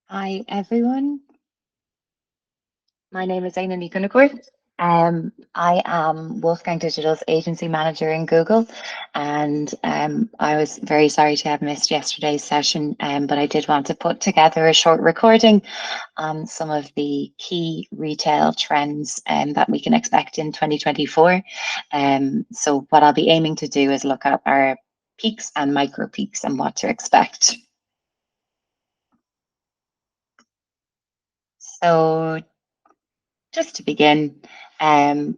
Hi everyone, my name is Éithne Ní Choncubhair. I am Wolfgang Digital's agency manager in Google, and I was very sorry to have missed yesterday's session, but I did want to put together a short recording on some of the key retail trends that we can expect in 2024. So what I'll be aiming to do is look at our peaks and micro peaks and what to expect. So just to begin, um,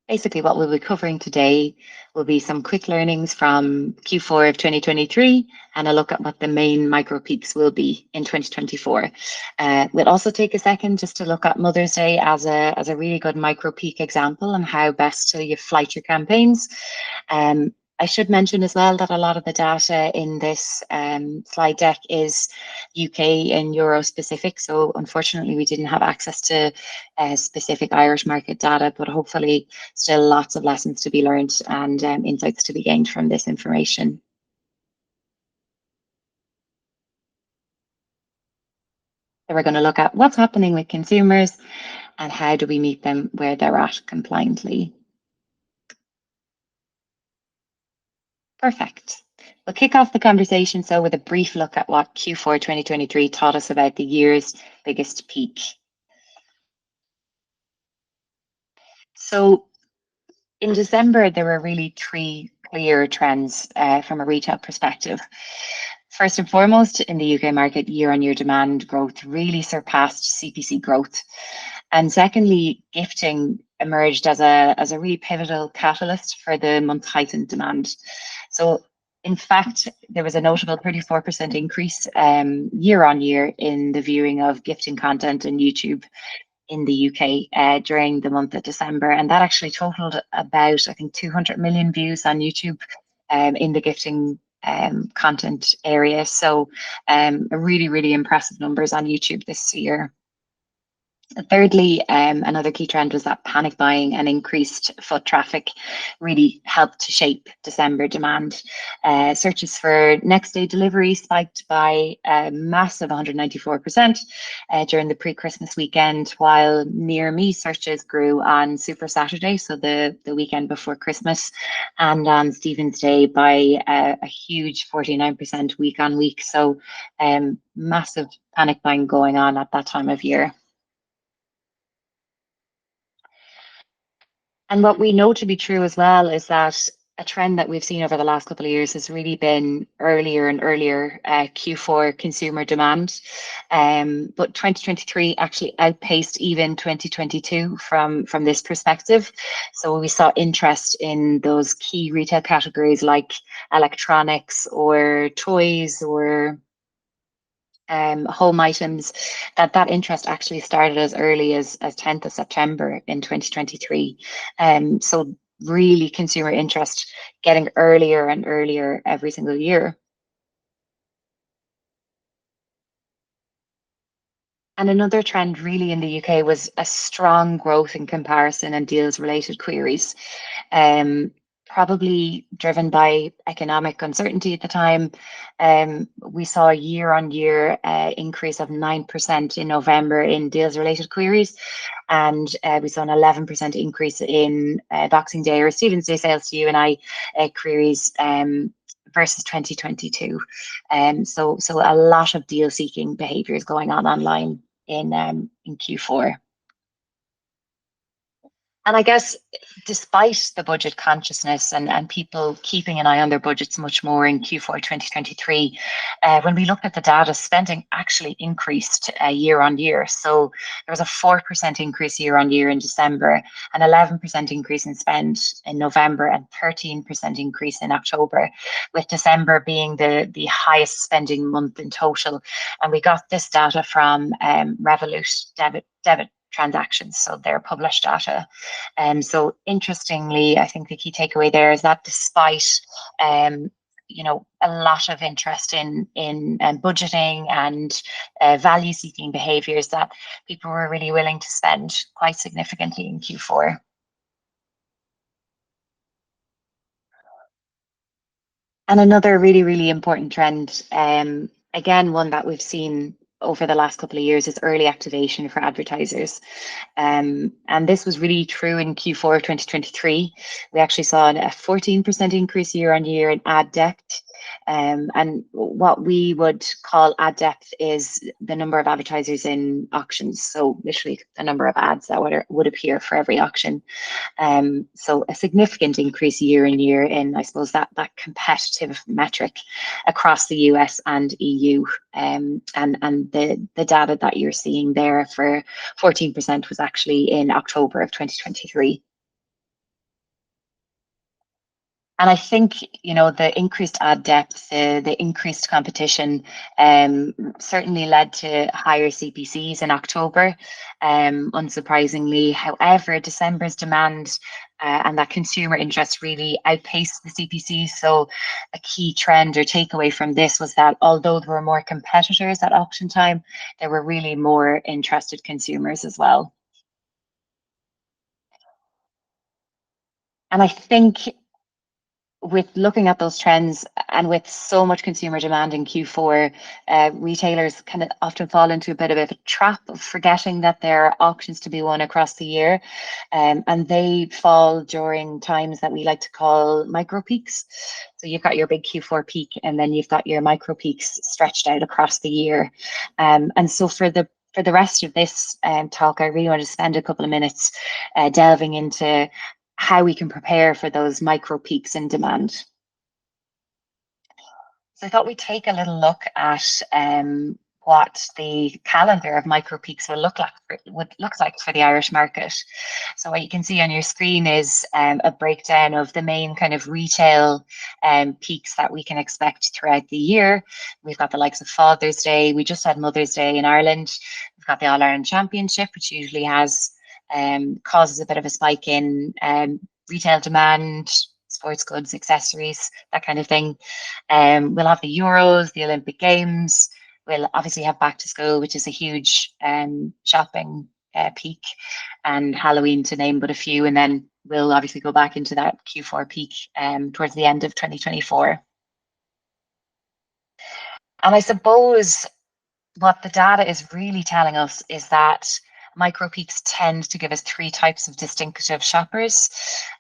basically what we'll be covering today will be some quick learnings from Q4 of 2023 and a look at what the main micro peaks will be in 2024. We'll also take a second just to look at Mother's Day as a really good micro peak example and how best to flight your campaigns. I should mention as well that a lot of the data in this slide deck is UK and Euro specific. So unfortunately, we didn't have access to specific Irish market data, but hopefully still lots of lessons to be learned and insights to be gained from this information. So we're going to look at what's happening with consumers and how do we meet them where they're at compliantly. Perfect. We'll kick off the conversation so with a brief look at what Q4 2023 taught us about the year's biggest peak. So in December, there were really three clear trends from a retail perspective. First and foremost, in the UK market, year-on-year demand growth really surpassed CPC growth. And secondly, gifting emerged as a really pivotal catalyst for the month heightened demand. So in fact, there was a notable 34% increase year on year in the viewing of gifting content on YouTube in the UK during the month of December. And that actually totaled about, I think, 200 million views on YouTube in the gifting content area. So really, really impressive numbers on YouTube this year. Thirdly, another key trend was that panic buying and increased foot traffic really helped to shape December demand. Searches for next day delivery spiked by a massive 194% during the pre-Christmas weekend, while near me searches grew on Super Saturday, so the weekend before Christmas, and on Stephen's Day by a huge 49% week on week. So massive panic buying going on at that time of year. And what we know to be true as well is that a trend that we've seen over the last couple of years has really been earlier and earlier Q4 consumer demand. But 2023 actually outpaced even 2022 from this perspective. So we saw interest in those key retail categories like electronics or toys or home items, that interest actually started as early as 10th of September in 2023. So really consumer interest getting earlier and earlier every single year. And another trend really in the UK was a strong growth in comparison and deals related queries. Um, Probably driven by economic uncertainty at the time. We saw a year on year increase of 9% in November in deals related queries. And we saw an 11% increase in Boxing Day or Stephen's Day sales to you and I queries versus 2022. So a lot of deal seeking behaviors going on online in Q4. And I guess despite the budget consciousness and people keeping an eye on their budgets much more in Q4 2023, when we looked at the data, spending actually increased year on year. So there was a 4% increase year on year in December, an 11% increase in spend in November, and 13% increase in October, with December being the highest spending month in total. And we got this data from Revolut debit transactions, so their published data. So interestingly, I think the key takeaway there is that despite a lot of interest in budgeting and value seeking behaviors, that people were really willing to spend quite significantly in Q4. And another really, really important trend, again, one that we've seen over the last couple of years is early activation for advertisers. And this was really true in Q4 of 2023. We actually saw a 14% increase year on year in ad depth. And what we would call ad depth is the number of advertisers in auctions. So literally the number of ads that would appear for every auction. So a significant increase year on year in, I suppose, that competitive metric across the US and EU. And the data that you're seeing there for 14% was actually in October of 2023. And I think, the increased ad depth, the increased competition certainly led to higher CPCs in October, unsurprisingly. However, December's demand and that consumer interest really outpaced the CPC. So a key trend or takeaway from this was that although there were more competitors at auction time, there were really more interested consumers as well. And I think with looking at those trends and with so much consumer demand in Q4, retailers kind of often fall into a bit of a trap of forgetting that there are auctions to be won across the year. And they fall during times that we like to call micro peaks. So you've got your big Q4 peak, and then you've got your micro peaks stretched out across the year. And so for the rest of this talk, I really want to spend a couple of minutes delving into how we can prepare for those micro peaks in demand. So I thought we'd take a little look at what the calendar of micro peaks will look like for the Irish market. So what you can see on your screen is a breakdown of the main kind of retail peaks that we can expect throughout the year. We've got the likes of Father's Day. We just had Mother's Day in Ireland. We've got the All Ireland Championship, which usually causes a bit of a spike in retail demand, sports goods, accessories, that kind of thing. We'll have the Euros, the Olympic Games. We'll obviously have back to school, which is a huge shopping peak, and Halloween, to name but a few. And then we'll obviously go back into that Q4 peak towards the end of 2024. And I suppose what the data is really telling us is that micro peaks tend to give us three types of distinctive shoppers.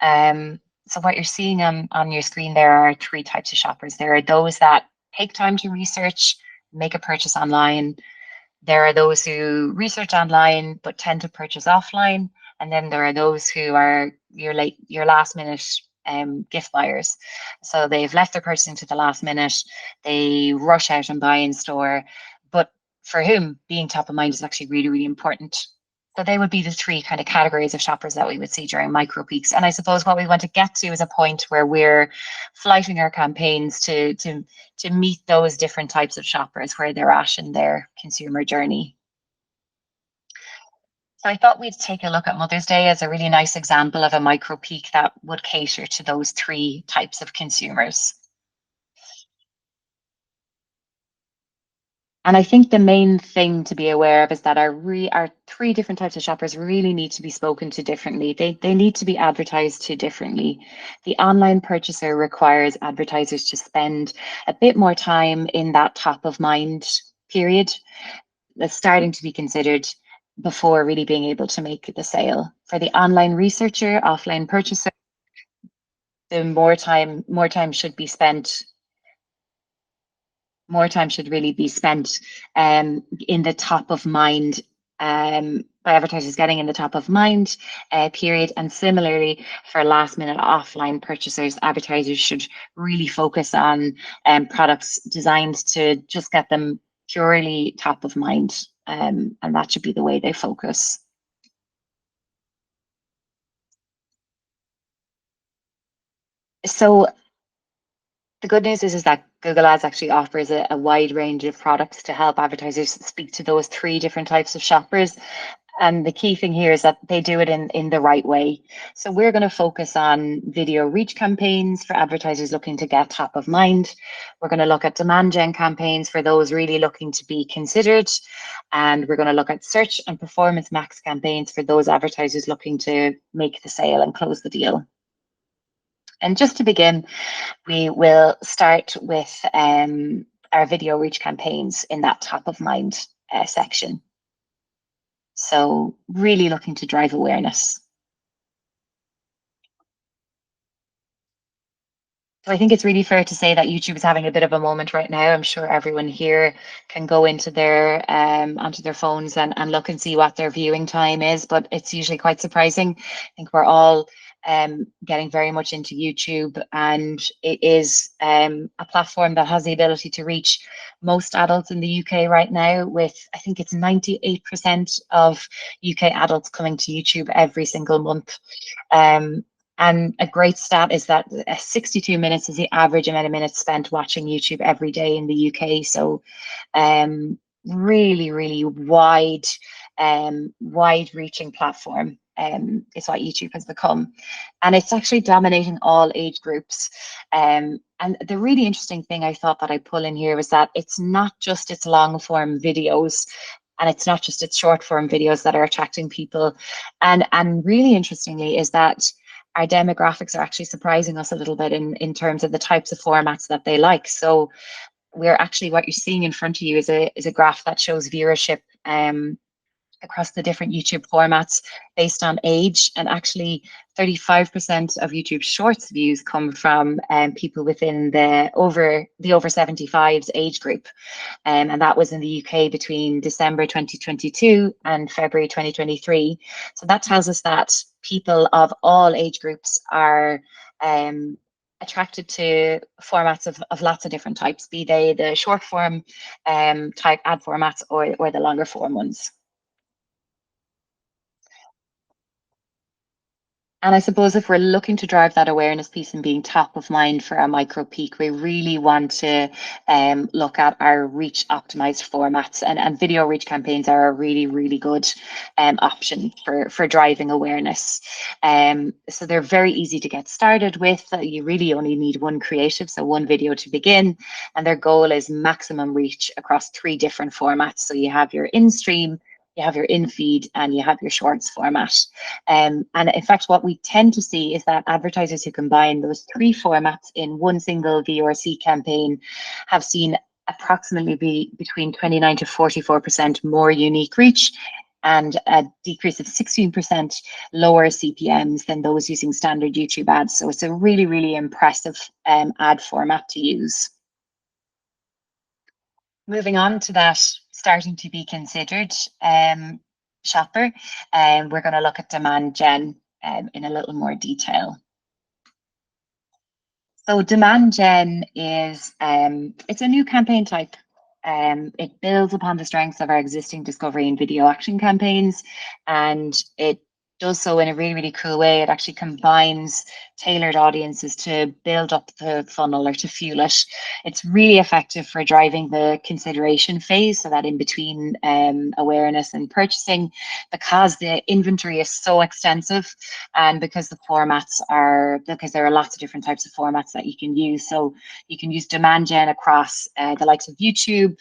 So what you're seeing on your screen there are three types of shoppers. There are those that take time to research, make a purchase online. There are those who research online but tend to purchase offline. And then there are those who are your last minute gift buyers. So they've left their purchasing to the last minute. They rush out and buy in store, but for whom being top of mind is actually really, really important. So they would be the three kind of categories of shoppers that we would see during micro peaks. And I suppose what we want to get to is a point where we're flighting our campaigns to meet those different types of shoppers where they're at in their consumer journey. So I thought we'd take a look at Mother's Day as a really nice example of a micro peak that would cater to those three types of consumers. And I think the main thing to be aware of is that our three different types of shoppers really need to be spoken to differently. They need to be advertised to differently. The online purchaser requires advertisers to spend a bit more time in that top of mind period. That's starting to be considered before really being able to make the sale. For the online researcher, offline purchaser, the more time should be spent. More time should really be spent in the top of mind, by advertisers getting in the top of mind period. And similarly, for last minute offline purchasers, advertisers should really focus on products designed to just get them purely top of mind. And that should be the way they focus. So the good news is that Google Ads actually offers a wide range of products to help advertisers speak to those three different types of shoppers. And the key thing here is that they do it in the right way. So we're going to focus on video reach campaigns for advertisers looking to get top of mind. We're going to look at demand gen campaigns for those really looking to be considered. And we're going to look at search and performance max campaigns for those advertisers looking to make the sale and close the deal. And just to begin, we will start with our video reach campaigns in that top of mind section. So really looking to drive awareness. So I think it's really fair to say that YouTube is having a bit of a moment right now. I'm sure everyone here can go into their onto their phones and look and see what their viewing time is, but it's usually quite surprising. I think we're all getting very much into YouTube, and it is a platform that has the ability to reach most adults in the UK right now, with I think it's 98% of UK adults coming to YouTube every single month. And a great stat is that 62 minutes is the average amount of minutes spent watching YouTube every day in the UK. So really, really wide-reaching platform is what YouTube has become. And it's actually dominating all age groups. And the really interesting thing I thought that I pull in here was that it's not just its long-form videos, and it's not just its short-form videos that are attracting people. And really interestingly is that our demographics are actually surprising us a little bit in terms of the types of formats that they like. So we're actually, what you're seeing in front of you is a graph that shows viewership across the different YouTube formats based on age. And actually 35% of YouTube Shorts views come from people within the over 75s age group. And that was in the UK between December 2022 and February 2023. So that tells us that people of all age groups are attracted to formats of lots of different types, be they the short form type ad formats or the longer form ones. And I suppose if we're looking to drive that awareness piece and being top of mind for our micro peak, we really want to look at our reach optimized formats, and video reach campaigns are a really, really good option for driving awareness. So they're very easy to get started with. You really only need one creative, so one video to begin, and their goal is maximum reach across 3 different formats. So you have your in-stream, you have your in-feed, and you have your shorts format. And in fact, what we tend to see is that advertisers who combine those 3 formats in one single VRC campaign have seen approximately between 29 to 44% more unique reach, and a decrease of 16% lower CPMs than those using standard YouTube ads. So it's a really, really impressive ad format to use. Moving on to that starting to be considered shopper, we're going to look at demand gen in a little more detail. So demand gen is it's a new campaign type. It builds upon the strengths of our existing discovery and video action campaigns, and it does so in a really, really cool way. It actually combines tailored audiences to build up the funnel or to fuel it. It's really effective for driving the consideration phase, so that in between awareness and purchasing, because the inventory is so extensive, and because there are lots of different types of formats that you can use. So you can use demand gen across the likes of YouTube,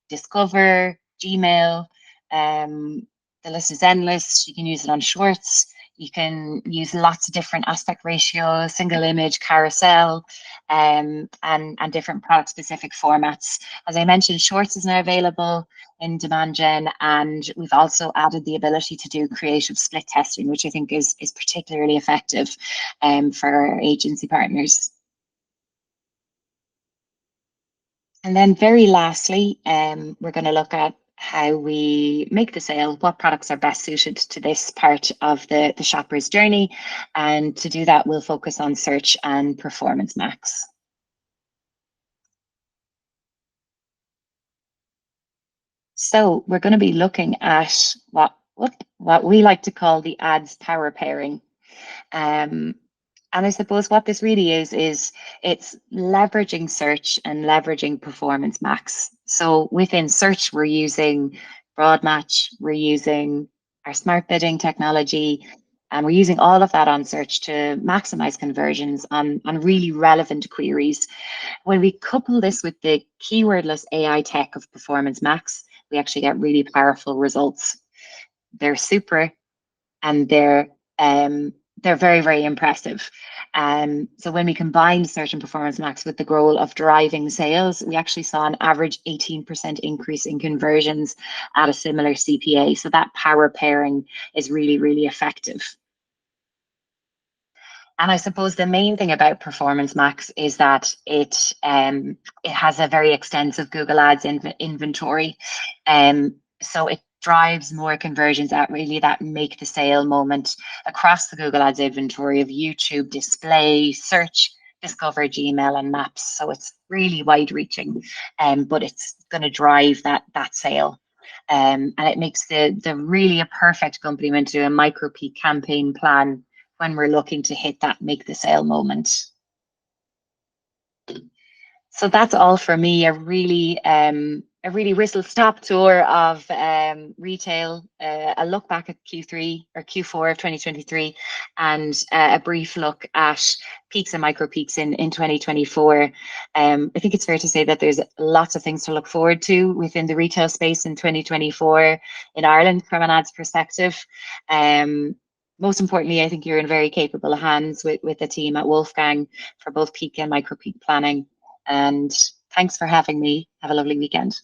Discover, Gmail, the list is endless. You can use it on shorts. You can use lots of different aspect ratios, single image, carousel, and different product specific formats. As I mentioned, shorts is now available in demand gen, and we've also added the ability to do creative split testing, which I think is particularly effective for our agency partners. And then very lastly, we're going to look at how we make the sale, what products are best suited to this part of the shopper's journey. And to do that, we'll focus on search and performance max. So we're going to be looking at what we like to call the ads power pairing. And I suppose what this really is it's leveraging search and leveraging performance max. So within search, we're using broad match, we're using our smart bidding technology, and we're using all of that on search to maximize conversions on really relevant queries. When we couple this with the keywordless AI tech of performance max, we actually get really powerful results. They're super, and they're they're very, very impressive. So when we combined Certain Performance Max with the goal of driving sales, we actually saw an average 18% increase in conversions at a similar CPA. So that power pairing is really, really effective. And I suppose the main thing about Performance Max is that it has a very extensive Google Ads inventory. So it drives more conversions at really that make the sale moment across the Google Ads inventory of YouTube, display, search, discover, Gmail, and Maps. So it's really wide reaching, but it's going to drive that sale. And it makes the really a perfect accompaniment to a micro peak campaign plan when we're looking to hit that make the sale moment. So that's all for me. A really whistle stop tour of retail, a look back at Q3 or Q4 of 2023, and a brief look at peaks and micro peaks in 2024. I think it's fair to say that there's lots of things to look forward to within the retail space in 2024 in Ireland from an ads perspective. Most importantly, I think you're in very capable hands with the team at Wolfgang for both peak and micro peak planning. And thanks for having me. Have a lovely weekend.